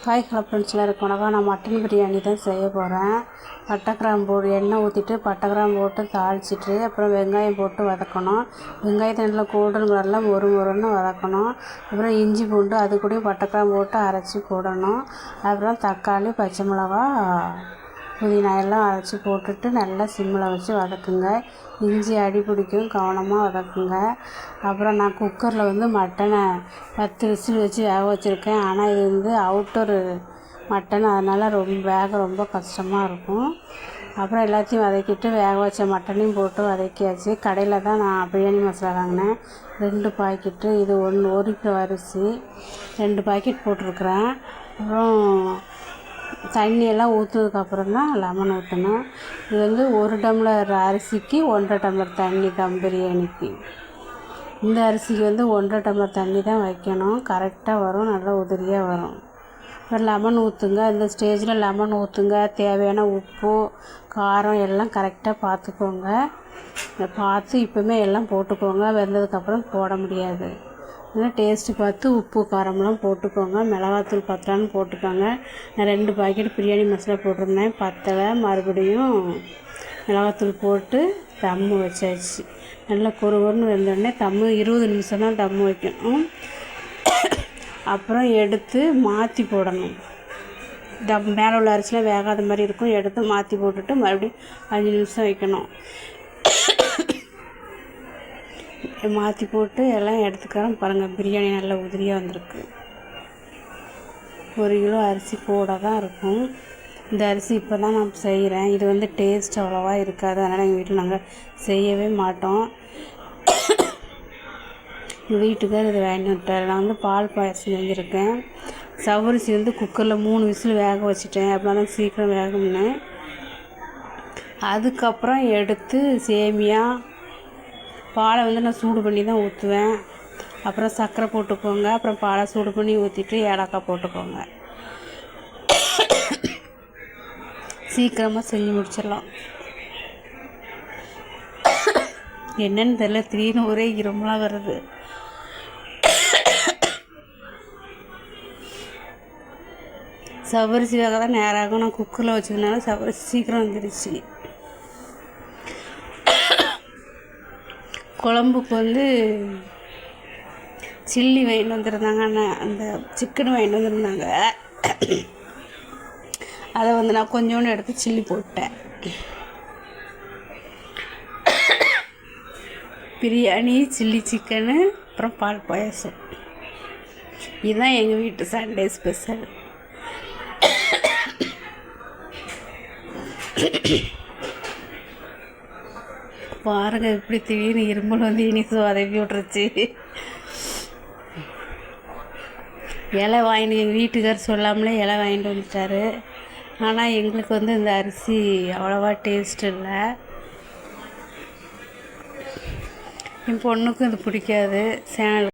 Hi hello friends எல்லாருக்கும் வணக்கம். நான் மட்டன் பிரியாணி தான் செய்ய போகிறேன். பட்டை கிராம்பு எண்ணெய் ஊற்றிட்டு பட்டை கிராம்பு போட்டு தாளிச்சிட்டு அப்புறம் வெங்காயம் போட்டு வதக்கணும். வெங்காயத்தை நல்லா கோல்டன் கலரில் மொறுன்னு வதக்கணும். அப்புறம் இஞ்சி பூண்டு அது கூடயும் பட்டை கிராம்பு போட்டு அரைச்சி போடணும். அப்புறம் தக்காளி பச்சை மிளகா புதினா எல்லாம் அரைச்சி போட்டுட்டு நல்லா சிம்மில் வச்சு வதக்குங்க. இஞ்சி அடி பிடிக்கும், கவனமாக வதக்குங்க. அப்புறம் நான் குக்கரில் மட்டனை 10 விசில் வச்சு வேக வச்சுருக்கேன். ஆனால் இது அவுட்டர் மட்டன், அதனால் ரொம்ப கஷ்டமாக இருக்கும். அப்புறம் எல்லாத்தையும் வதக்கிட்டு வேக வச்ச மட்டனையும் போட்டு வதக்கியாச்சு. கடையில் தான் நான் பிரியாணி மசாலா வாங்கினேன். 2 பாக்கெட்டு, இது 1 கிலோ அரிசி 2 பாக்கெட் போட்டிருக்குறேன். அப்புறம் தண்ணியெல்லாம் ஊற்றுனதுக்கப்புறம் தான் லெமன் ஊற்றணும். இது 1 டம்ளர் அரிசிக்கு 1.5 டம்ளர் தண்ணி தான் பிரியாணிக்கு. இந்த அரிசிக்கு 1.5 டம்ளர் தண்ணி தான் வைக்கணும். கரெக்டாக வரும், நல்லா உதிரியாக வரும். அப்புறம் லெமன் ஊற்றுங்க. இந்த ஸ்டேஜில் லெமன் ஊற்றுங்க. தேவையான உப்பு காரம் எல்லாம் கரெக்டாக பார்த்துக்கோங்க. பார்த்து இப்போவுமே எல்லாம் போட்டுக்கோங்க. வெந்ததுக்கப்புறம் போட முடியாது. அதனால் டேஸ்ட்டு பார்த்து உப்பு காரமெல்லாம் போட்டுக்கோங்க. மிளகாத்தூள் பத்தலான்னு போட்டுக்கோங்க. நான் 2 பாக்கெட் பிரியாணி மசாலா போட்டிருந்தேன், பத்தலை. மறுபடியும் மிளகாத்தூள் போட்டு தம்மு வச்சாச்சு. நல்லா கொருன்னு வெந்தோடனே 20 நிமிஷம் தான் தம்மு வைக்கணும். அப்புறம் எடுத்து மாற்றி போடணும். மேலே உள்ள அரிசியில் வேகாத மாதிரி இருக்கும். எடுத்து மாற்றி போட்டுட்டு மறுபடியும் 5 நிமிஷம் வைக்கணும். மாற்றி போட்டு எல்லாம் எடுத்துக்கிறோம். பாருங்கள், பிரியாணி நல்லா உதிரியாக வந்திருக்கு. 1 கிலோ அரிசி கூட தான் இருக்கும். இந்த அரிசி இப்போ தான் நான் செய்கிறேன். இது டேஸ்ட் அவ்வளோவா இருக்காது, அதனால் எங்கள் வீட்டில் நாங்கள் செய்யவே மாட்டோம். எங்கள் வீட்டுக்கார் இதை வாங்கிட்டு வந்துட்டார். நான் பால் பாயசம் செஞ்சுருக்கேன். சவரிசி குக்கரில் 3 விசில் வேக வச்சுட்டேன். அப்படின்னா தான் சீக்கிரம் வேகும்னு. அதுக்கப்புறம் எடுத்து சேமியா பாலை நான் சூடு பண்ணி தான் ஊற்றுவேன். அப்புறம் சர்க்கரை போட்டுக்கோங்க. அப்புறம் பாலை சூடு பண்ணி ஊற்றிட்டு ஏலக்காய் போட்டுக்கோங்க. சீக்கிரமாக செஞ்சு முடிச்சிடலாம். என்னன்னு தெரியல, திடீர்னு ஒரே இருமலாக வருது. சவரிசி வேக தான் நேராகும். நான் குக்கரில் வச்சதுனால சவரிசி சீக்கிரம் வந்துடுச்சு. குழம்புக்கு சில்லி வாங்கிட்டு வந்துருந்தாங்க. அந்த சிக்கன் வாங்கிட்டு வந்துருந்தாங்க. அதை நான் கொஞ்சோண்டு எடுத்து சில்லி போட்டேன். பிரியாணி, சில்லி சிக்கனு, அப்புறம் பால் பாயாசம். இதுதான் எங்கள் வீட்டு சண்டே ஸ்பெஷல். பாருங்கள், இப்படி திடீர்னு இருமல் இனிசு உதவி விட்ருச்சு. இலை வாங்கிட்டு எங்கள் வீட்டுக்கார் சொல்லாமலே இலை வாங்கிட்டு வந்துட்டார். ஆனால் எங்களுக்கு இந்த அரிசி அவ்வளோவா டேஸ்ட் இல்லை. என் பொண்ணுக்கும் இது பிடிக்காது. சேனல்